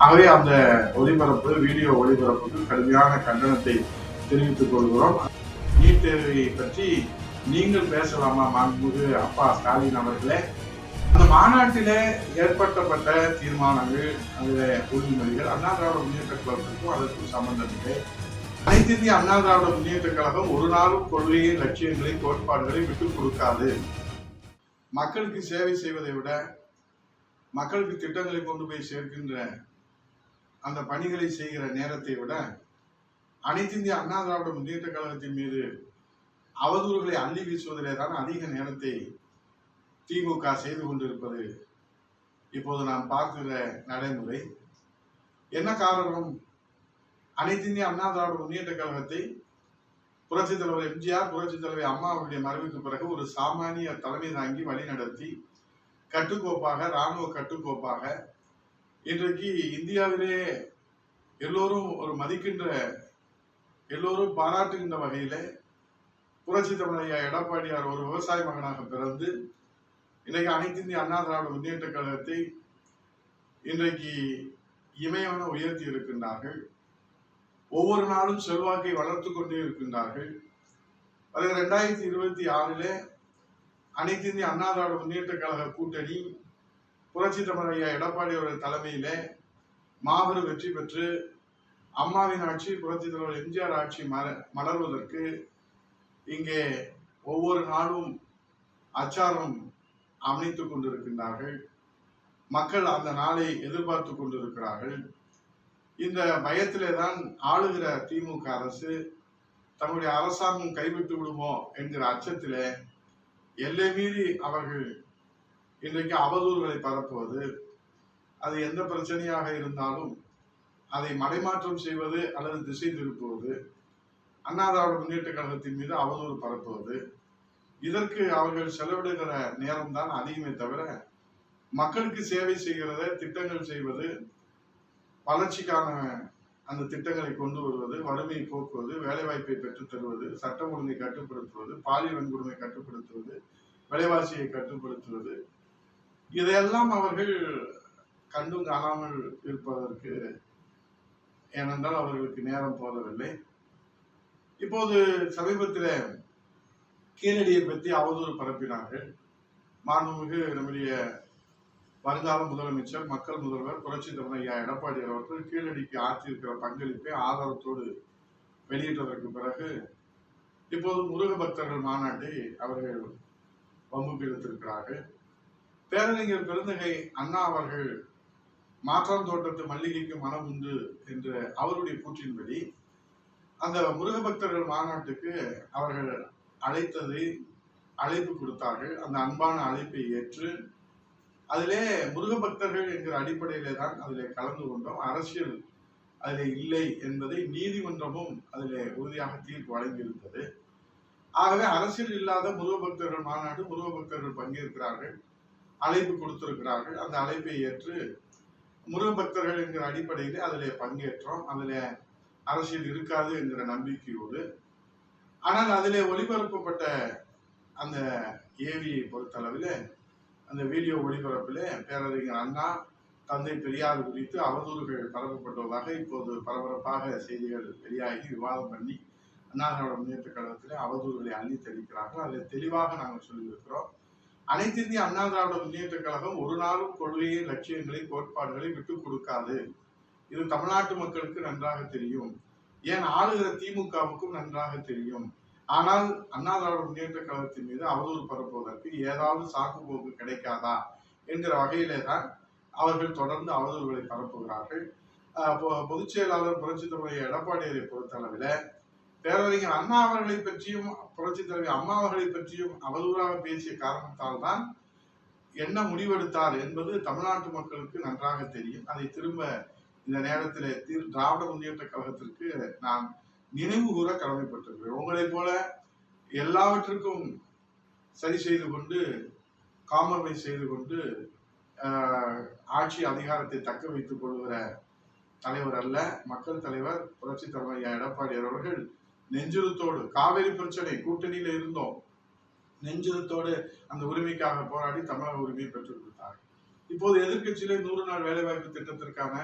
ஆகவே அந்த ஒளிபரப்பு வீடியோ ஒளிபரப்புக்கு கடுமையான கண்டனத்தை தெரிவித்துக் கொள்கிறோம். நீட் தேர்வை பற்றி நீங்கள் பேசலாமா மாண்புமிகு அப்பா ஸ்டாலின் அவர்களே? அந்த மாநாட்டில ஏற்படுத்தப்பட்ட தீர்மானங்கள், அதுல உறுதிமொழிகள் அண்ணா திராவிட முன்னேற்ற கழகத்திற்கும் அதற்கும் சம்பந்தம் இல்லை. அனைத்து இந்திய அண்ணா திராவிட முன்னேற்ற கழகம் ஒரு நாளும் கொள்கையை, லட்சியங்களை, கோட்பாடுகளை விட்டுக் கொடுக்காது. மக்களுக்கு சேவை செய்வதை விட மக்களுக்கு திட்டங்களை கொண்டு போய் சேர்க்கின்ற அந்த பணிகளை செய்கிற நேரத்தை விட அனைத்து இந்திய அண்ணா திராவிட முன்னேற்ற கழகத்தின் மீது அவதூறுகளை அள்ளி வீசுவதிலே தான் அதிக நேரத்தை திமுக செய்து கொண்டிருப்பது இப்போது நாம் பார்க்கிற நடைமுறை. என்ன காரணம்? அனைத்து இந்திய அண்ணா திராவிட முன்னேற்ற கழகத்தை புரட்சித் தலைவர் எம்ஜிஆர், புரட்சித் தலைவர் அம்மா அவருடைய மறைவுக்கு பிறகு ஒரு சாமானிய தலைமை தாங்கி வழிநடத்தி கட்டுக்கோப்பாக, இராணுவ கட்டுக்கோப்பாக இன்றைக்கு இந்தியாவிலே எல்லோரும் ஒரு மதிக்கின்ற, எல்லோரும் பாராட்டுகின்ற வகையில புரட்சி தமிழ் எடப்பாடியார் ஒரு விவசாய மகனாக பிறந்து இன்றைக்கு அனைத்து இந்திய அண்ணா திராவிட முன்னேற்ற கழகத்தை இன்றைக்கு இமயவன உயர்த்தி இருக்கின்றார்கள். ஒவ்வொரு நாளும் செல்வாக்கை வளர்த்து கொண்டே இருக்கின்றார்கள். வருகிற 2026 அனைத்து இந்திய அண்ணா திராவிட முன்னேற்ற கழக கூட்டணி புரட்சி தமிழ் எடப்பாடி அவர்கள் தலைமையில மாபெரும் வெற்றி பெற்று அம்மாவின் ஆட்சி, புரட்சி தலைவர் எம்ஜிஆர் ஆட்சி மலர்வதற்கு இங்கே ஒவ்வொரு நாளும் அச்சாரம் அமைத்துக் கொண்டிருக்கின்றார்கள். மக்கள் அந்த நாளை எதிர்பார்த்து கொண்டிருக்கிறார்கள். இந்த பயத்திலே தான் ஆளுகிற திமுக அரசு தங்களுடைய அரசாங்கம் கைவிட்டு விடுமோ என்கிற அச்சத்திலே எல்லை மீறி அவர்கள் இன்றைக்கு அவதூறுகளை பரப்புவது, அது எந்த பிரச்சனையாக இருந்தாலும் அதை மடைமாற்றம் செய்வது அல்லது திசை திருப்புவது, அண்ணா திராவிட முன்னேற்ற கழகத்தின் மீது அவதூறு பரப்புவது, இதற்கு அவர்கள் செலவிடுகிற நேரம் தான் அதிகமே தவிர மக்களுக்கு சேவை செய்கிறத, திட்டங்கள் செய்வது, வளர்ச்சிக்கான அந்த திட்டங்களை கொண்டு வருவது, வறுமையை போக்குவது, வேலைவாய்ப்பை பெற்றுத் தருவது, சட்டம் ஒழுங்கை கட்டுப்படுத்துவது, பாலியல் வன்கொடுமை கட்டுப்படுத்துவது, விலைவாசியை கட்டுப்படுத்துவது, இதையெல்லாம் அவர்கள் கண்டும் காணாமல் இருப்பதற்கு, ஏனென்றால் அவர்களுக்கு நேரம் போதவில்லை. இப்போது சமீபத்தில் கீழடியை பற்றி அவதூறு பரப்பினார்கள். மாண்புமிகு நம்முடைய வருங்கால முதலமைச்சர், மக்கள் முதல்வர் புரட்சி தமிழ் எடப்பாடி அவர்கள் கீழடிக்கு ஆற்றியிருக்கிற பங்களிப்பை ஆதாரத்தோடு வெளியிட்டதற்கு பிறகு இப்போது முருக பக்தர்கள் மாநாட்டை அவர்கள் வம்புக்கு இழுத்திருக்கிறார்கள். பேரறிஞர் பெருந்தகை அண்ணா அவர்கள் மாற்றான் தோட்டத்து மல்லிகைக்கு மனம் உண்டு என்ற அவருடைய கூற்றின்படி அந்த முருக பக்தர்கள் மாநாட்டுக்கு அவர்கள் அழைப்பு கொடுத்தார்கள். அந்த அன்பான அழைப்பை ஏற்று அதிலே முருக பக்தர்கள் என்கிற அடிப்படையிலே தான் அதிலே கலந்து கொண்டோம். அரசியல் அதிலே இல்லை என்பதை நீதிமன்றமும் அதிலே உறுதியாக தீர்ப்பு வழங்கியிருந்தது. ஆகவே அரசியல் இல்லாத முருக பக்தர்கள் மாநாடு, முருக பக்தர்கள் பங்கேற்கிறார்கள், அழைப்பு கொடுத்திருக்கிறார்கள். அந்த அழைப்பை ஏற்று முருக பக்தர்கள் என்கிற அடிப்படையிலே அதிலே பங்கேற்றோம். அதிலே அரசியல் இருக்காது என்கிற நம்பிக்கையோடு. ஆனால் அதிலே ஒளிபரப்பப்பட்ட அந்த ஏவியை பொறுத்தளவில் அந்த வீடியோ ஒளிபரப்பிலே பேரறிஞர் அண்ணா, தந்தை பெரியார் குறித்து அவதூறுகள் பரப்பப்பட்டுள்ளதாக இப்போது பரபரப்பாக செய்திகள் வெளியாகி விவாதம் பண்ணி அண்ணா திராவிட முன்னேற்ற கழகத்திலே அவதூறுகளை அள்ளி தெளிக்கிறார்கள். அதில் தெளிவாக நாங்கள் சொல்லியிருக்கிறோம். அனைத்து இந்திய அண்ணா திராவிட முன்னேற்ற கழகம் ஒரு நாளும் கொள்கையை, லட்சியங்களை, கோட்பாடுகளை விட்டுக் கொடுக்காது. இது தமிழ்நாட்டு மக்களுக்கு நன்றாக தெரியும். ஏன் ஆளுகிற திமுகவுக்கும் நன்றாக தெரியும். ஆனால் அண்ணா திராவிட முன்னேற்ற கழகத்தின் மீது அவதூறு பரப்புவதற்கு ஏதாவது சாக்கு போக்கு கிடைக்காதா என்கிற வகையிலே தான் அவர்கள் தொடர்ந்து அவதூறுகளை பரப்புகிறார்கள். பொதுச் செயலாளர் புரட்சி தலைவர் எடப்பாடியாரை பொறுத்தளவில் பேரறிஞர் அண்ணா அவர்களை பற்றியும், புரட்சி தலைவர் அம்மா அவர்களை பற்றியும் அவதூறாக பேசிய காரணத்தால் தான் என்ன முடிவெடுத்தார் என்பது தமிழ்நாட்டு மக்களுக்கு நன்றாக தெரியும். அதை திரும்ப இந்த நேரத்தில் திராவிட முன்னேற்ற கழகத்திற்கு நான் நினைவு கூற கடமைப்பட்டிருக்கிறேன். உங்களை போல எல்லாவற்றுக்கும் சரி செய்து கொண்டு, காம்ப்ரமைஸ் செய்து கொண்டு ஆட்சி அதிகாரத்தை தக்க வைத்துக் கொள்கிற தலைவர் அல்ல. மக்கள் தலைவர் புரட்சி தலைவர் எடப்பாடி அவர்கள் நெஞ்சுரத்தோடு, காவிரி பிரச்சனை கூட்டணியில இருந்தோம், நெஞ்சுரத்தோடு அந்த உரிமைக்காக போராடி தமிழக உரிமையை பெற்றுக் கொடுத்தார். இப்போது எதிர்கட்சியிலே 100 நாள் வேலைவாய்ப்பு திட்டத்திற்கான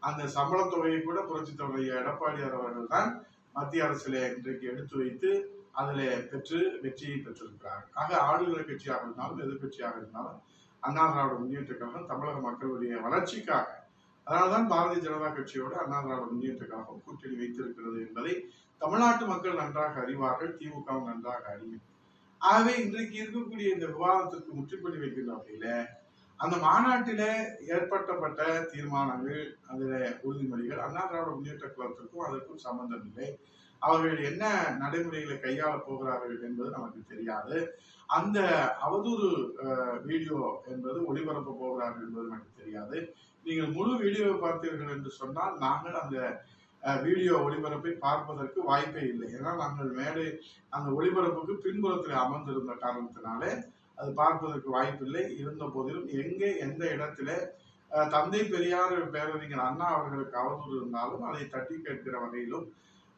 அந்த சம்பள தொகையை கூட புரட்சித் தலைவர் எடப்பாடியார் அவர்கள் தான் மத்திய அரசிலே இன்றைக்கு எடுத்து வைத்து அதிலே பெற்று வெற்றியை பெற்றிருக்கிறார். ஆக ஆளுகிற கட்சியாக இருந்தாலும் எதிர்கட்சியாக இருந்தாலும் அண்ணா திராவிட முன்னேற்ற கழகம் தமிழக மக்களுடைய வளர்ச்சிக்காக, அதனால்தான் பாரதிய ஜனதா கட்சியோடு அண்ணா திராவிட முன்னேற்ற கழகம் கூட்டணி வைத்திருக்கிறது என்பதை தமிழ்நாட்டு மக்கள் நன்றாக அறிவார்கள், திமுகவும் நன்றாக அறியும். ஆகவே இன்றைக்கு இருக்கக்கூடிய இந்த விவாதத்திற்கு முற்றுப்புள்ளி வைக்கின்ற வகையில அந்த மாநாட்டில ஏற்பட்டப்பட்ட தீர்மானங்கள், அதுல உறுதிமொழிகள் அண்ணா திராவிட முன்னேற்ற கழகத்திற்கும் அதற்கும் சம்பந்தம் இல்லை. அவர்கள் என்ன நடைமுறைகளை கையாள போகிறார்கள் என்பது நமக்கு தெரியாது. அந்த அவதூறு வீடியோ என்பது ஒளிபரப்ப போகிறார்கள் என்பது நமக்கு தெரியாது. நீங்கள் முழு வீடியோவை பார்த்தீர்கள் என்று சொன்னால் நாங்கள் அந்த வீடியோ ஒளிபரப்பை பார்ப்பதற்கு வாய்ப்பே இல்லை. ஏன்னா நாங்கள் மேடை அந்த ஒளிபரப்புக்கு பின்புறத்தில் அமர்ந்திருந்த காரணத்தினாலே அது பார்ப்பதற்கு வாய்ப்பில்லை. இருந்த போதிலும் எங்கே எந்த இடத்துல தந்தை பெரியார் பேரறிஞர் அண்ணா அவர்களுக்கு அவதூறு இருந்தாலும் அதை தட்டி கேட்கிற வகையிலும்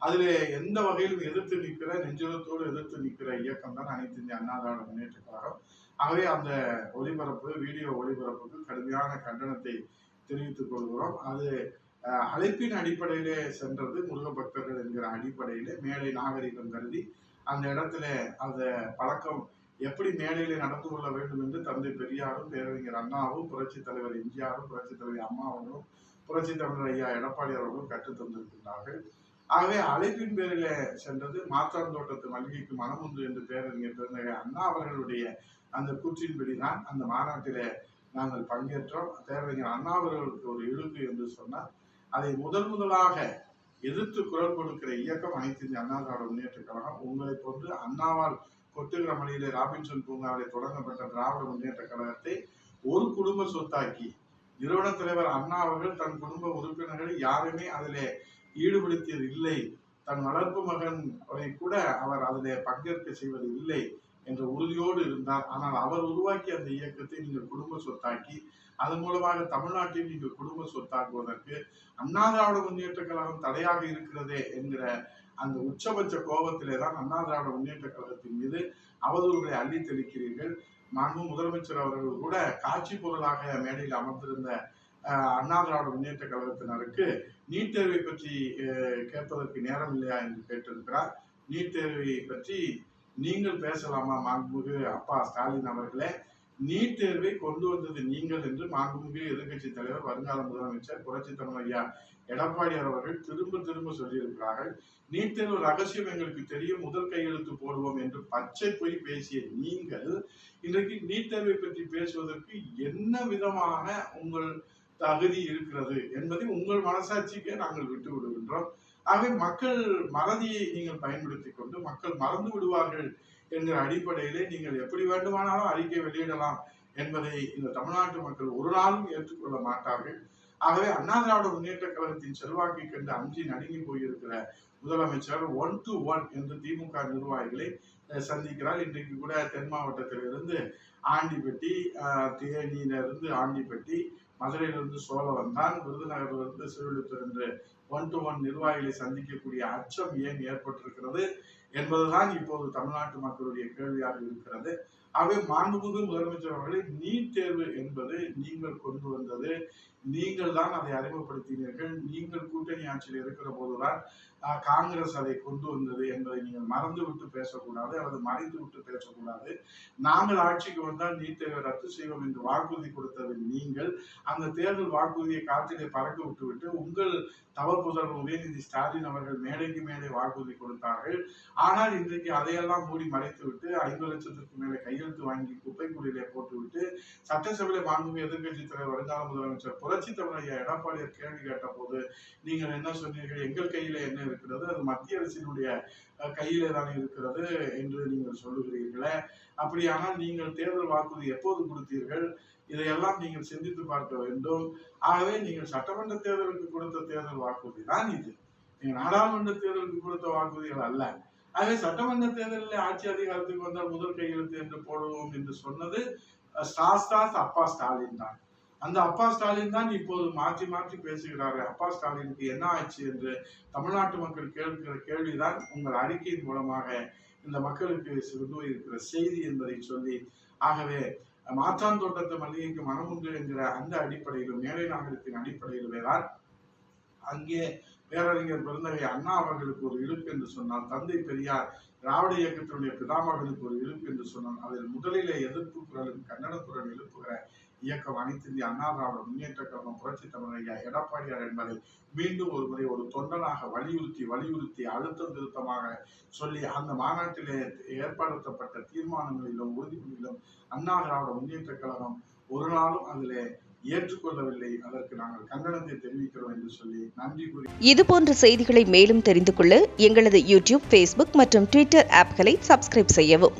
அதிலே எந்த வகையிலும் எதிர்த்து நிற்கிற, நெஞ்சுரத்தோடு எதிர்த்து நிற்கிற இயக்கம் தான் அனைத்து இந்திய அண்ணா திராவிட முன்னேற்ற கழகம். ஆகவே அந்த ஒளிபரப்பு வீடியோ ஒளிபரப்புக்கு கடுமையான கண்டனத்தை தெரிவித்துக் கொள்கிறோம். அது அழைப்பின் அடிப்படையிலே சென்றது, முருக பக்தர்கள் என்கிற அடிப்படையிலே மேடை நாகரிகம் கருதி அந்த இடத்துல அந்த பழக்கம் எப்படி மேடையிலே நடந்து கொள்ள வேண்டும் என்று தந்தை பெரியாரும் பேரறிஞர் அண்ணாவும் புரட்சி தலைவர் எம்ஜிஆரும் புரட்சி தலைவர் அம்மா அவர்களும் புரட்சி தலைவர் ஐயா எடப்பாடி அவர்களும் கற்றுத் தந்திருக்கின்றார்கள். ஆகவே அழைப்பின் பேரில சென்றது. மாற்றாந்தோட்டத்து மல்லிகைக்கு மனமுண்டு என்று பேரறிஞர் பெருந்தகை அண்ணா அவர்களுடைய அந்த கூற்றின்படிதான் அந்த மாநாட்டிலே நாங்கள் பங்கேற்றோம். பேரறிஞர் அண்ணா அவர்களுக்கு ஒரு இழுக்கு என்று சொன்னால் அதை முதலாக எதிர்த்து குரல் கொடுக்கிற இயக்கம் அனைத்து இந்திய அண்ணா திராவிட முன்னேற்ற கழகம். உங்களை போன்று அண்ணாவால் கொட்டுகிற மலையிலே ராபின்சன் பூங்காவிலே தொடங்கப்பட்ட திராவிட முன்னேற்ற கழகத்தை ஒரு குடும்ப சொத்தாக்கி நிறுவன தலைவர் அண்ணா அவர்கள் தன் குடும்ப உறுப்பினர்களை யாருமே அதிலே ஈடுபடுத்தியது இல்லை. தன் வளர்ப்பு மகன் கூட அவர் அதிலே பங்கேற்க செய்வது இல்லை என்ற உறுதியோடு இருந்தார். ஆனால் அவர் உருவாக்கிய அந்த இயக்கத்தை நீங்கள் குடும்ப சொத்தாக்கி அதன் மூலமாக தமிழ்நாட்டில் நீங்கள் குடும்ப சொத்தாக்குவதற்கு அண்ணா திராவிட முன்னேற்ற கழகம் தடையாக இருக்கிறதே என்கிற அந்த உச்சபட்ச கோபத்திலே தான் அண்ணா திராவிட முன்னேற்ற கழகத்தின் மீது அவதூறுகளை அள்ளி தெளிக்கிறீர்கள். மாண்பு முதலமைச்சர் அவர்கள் கூட காட்சி பொருளாக மேடையில் அமர்ந்திருந்த அண்ணா திராவிட முன்னேற்ற கழகத்தினருக்கு நீட் தேர்வை பற்றி கேட்பதற்கு நேரம் இல்லையா என்று கேட்டிருக்கிறார். நீட் தேர்வை பற்றி நீங்கள் பேசலாமா மாண்புமிகு அப்பா ஸ்டாலின் அவர்களே? நீட் தேர்வை கொண்டு வந்தது நீங்கள் என்று மாண்புமிகு எதிர்கட்சி தலைவர் வருங்கால முதலமைச்சர் புரட்சி தலைவர் ஐயா எடப்பாடியார் அவர்கள் திரும்ப திரும்ப சொல்லியிருக்கிறார்கள். நீட் தேர்வு ரகசியம் எங்களுக்கு தெரியும், முதல் கையெழுத்து போடுவோம் என்று பச்சை பொய் பேசிய நீங்கள் இன்றைக்கு நீட் தேர்வை பற்றி பேசுவதற்கு என்ன விதமான உங்கள் தகுதி இருக்கிறது என்பதை உங்கள் மனசாட்சிக்கே நாங்கள் விட்டு விடுகின்றோம். ஆகவே மக்கள் மறதியை நீங்கள் பயன்படுத்தி கொண்டு மக்கள் மறந்து விடுவார்கள் என்கிற அடிப்படையிலே நீங்கள் எப்படி வேண்டுமானாலும் அறிக்கை வெளியிடலாம் என்பதை இந்த தமிழ்நாட்டு மக்கள் ஒரு நாளும் ஏற்றுக்கொள்ள மாட்டார்கள். ஆகவே அண்ணா திராவிட முன்னேற்ற கழகத்தின் செல்வாக்கை கண்டு அஞ்சி நடுங்கி போயிருக்கிற முதலமைச்சர் 1 to 1 என்று திமுக நிர்வாகிகளை சந்திக்கிறார். இன்றைக்கு கூட தென் மாவட்டத்திலிருந்து ஆண்டிப்பட்டி, தேனியிலிருந்து ஆண்டிப்பட்டி, மதுரையிலிருந்து சோழவந்தான், விருதுநகரிலிருந்து சிறுவிழுத்தூர் என்று 1 to 1 நிர்வாகிகளை சந்திக்கக்கூடிய அச்சம் ஏன் ஏற்பட்டிருக்கிறது என்பதுதான் இப்போது தமிழ்நாட்டு மக்களுடைய கேள்வியாக இருக்கிறது. ஆகவே மாண்புமிகு முதலமைச்சர் அவர்களை நீட் தேர்வு என்பது நீங்கள் கொண்டு வந்தது, நீங்கள் தான் அதை அறிமுகப்படுத்தினீர்கள். நீங்கள் கூட்டணி ஆட்சியில் இருக்கிற போதுதான் காங்கிரஸ் அதை கொண்டு வந்தது என்பதை நீங்கள் மறந்து விட்டு பேசக்கூடாது, அல்லது மறைத்து விட்டு பேசக்கூடாது. நாங்கள் ஆட்சிக்கு வந்தால் நீட் தேர்வை ரத்து செய்வோம் என்று வாக்குறுதி கொடுத்தது நீங்கள். அந்த தேர்தல் வாக்குறுதியை காற்றிலே பறக்க விட்டுவிட்டு உங்கள் தவப்புதல்வர் உதயநிதி ஸ்டாலின் அவர்கள் மேடைக்கு மேலே வாக்குறுதி கொடுத்தார்கள். ஆனால் இன்றைக்கு அதையெல்லாம் மூடி மறைத்து விட்டு 5 லட்சத்திற்கு மேலே கையெழுத்து வாங்கி குப்பைக்குடியிலே போட்டுவிட்டு சட்டசபையில மாண்புமிகு எதிர்கட்சி தலைவர் வருங்கால முதலமைச்சர் புரட்சி தலைவர் ஐயா எடப்பாடியார் கேள்வி கேட்ட போது நீங்கள் என்ன சொன்னீர்கள்? எங்கள் கையில என்ன இருக்கிறது, அது மத்திய அரசினுடைய கையிலே தான் இருக்கிறது என்று நீங்கள் சொல்லுகிறீர்களே. அப்படியானால் நீங்கள் தேர்தல் வாக்குறுதி எப்போது கொடுத்தீர்கள்? இதையெல்லாம் நீங்கள் சிந்தித்து பார்க்க வேண்டும். ஆகவே நீங்கள் சட்டமன்ற தேர்தலுக்கு கொடுத்த தேர்தல் வாக்குறுதி தான் இது, நீங்கள் நாடாளுமன்ற தேர்தலுக்கு கொடுத்த வாக்குறுதிகள் அல்ல. ஆகவே சட்டமன்ற தேர்தலில் ஆட்சி அதிகாரத்துக்கு வந்தால் முதல் கையெழுத்து என்று போடுவோம் என்று சொன்னது அப்பா ஸ்டாலின் தான். அந்த அப்பா ஸ்டாலின் தான் இப்போது மாற்றி மாற்றி பேசுகிறாரு. அப்பா ஸ்டாலினுக்கு என்ன ஆச்சு என்று தமிழ்நாட்டு மக்கள் கேட்கிற கேள்விதான் உங்கள் அறிக்கையின் மூலமாக இந்த மக்களுக்கு சிறு இருக்கிற செய்தி என்பதை சொல்லி, ஆகவே மாற்றாந்தோட்டத்து மல்லிகைக்கு மனமுண்டு என்கிற அந்த அடிப்படையிலும் மேலை நாகரிகத்தின் அடிப்படையிலுமே தான் அங்கே பேரறிஞர் பெருந்தகை அண்ணா அவர்களுக்கு ஒரு இழுக்கு என்று சொன்னால், தந்தை பெரியார் திராவிட இயக்கத்தினுடைய பிதாமகனுக்கு ஒரு இழுக்கு என்று சொன்னால், அதில் முதலிலே எதிர்ப்பு குரலும் கண்டன குரல் எழுப்புகிற இயக்கம் அனைத்து இந்திய அண்ணா திராவிட முன்னேற்ற கழகம், புரட்சி தமிழக எடப்பாடியார் என்பதை மீண்டும் ஒரு முறை ஒரு தொண்டனாக வலியுறுத்தி அழுத்தம் திருத்தமாக சொல்லி அந்த மாநாட்டிலே ஏற்படுத்தப்பட்ட தீர்மானங்களிலும் உறுதிமொழியிலும் அண்ணா திராவிட முன்னேற்ற கழகம் ஒரு நாளும் அதிலே ஏற்றுக்கொள்ளவில்லை. அதற்கு நாங்கள் கண்டனத்தை தெரிவிக்கிறோம் என்று சொல்லி நன்றி கூறி, இதுபோன்ற செய்திகளை மேலும் தெரிந்து கொள்ள எங்களது யூடியூப், ஃபேஸ்புக் மற்றும் ட்விட்டர் ஆப்களை சப்ஸ்கிரைப் செய்யவும்.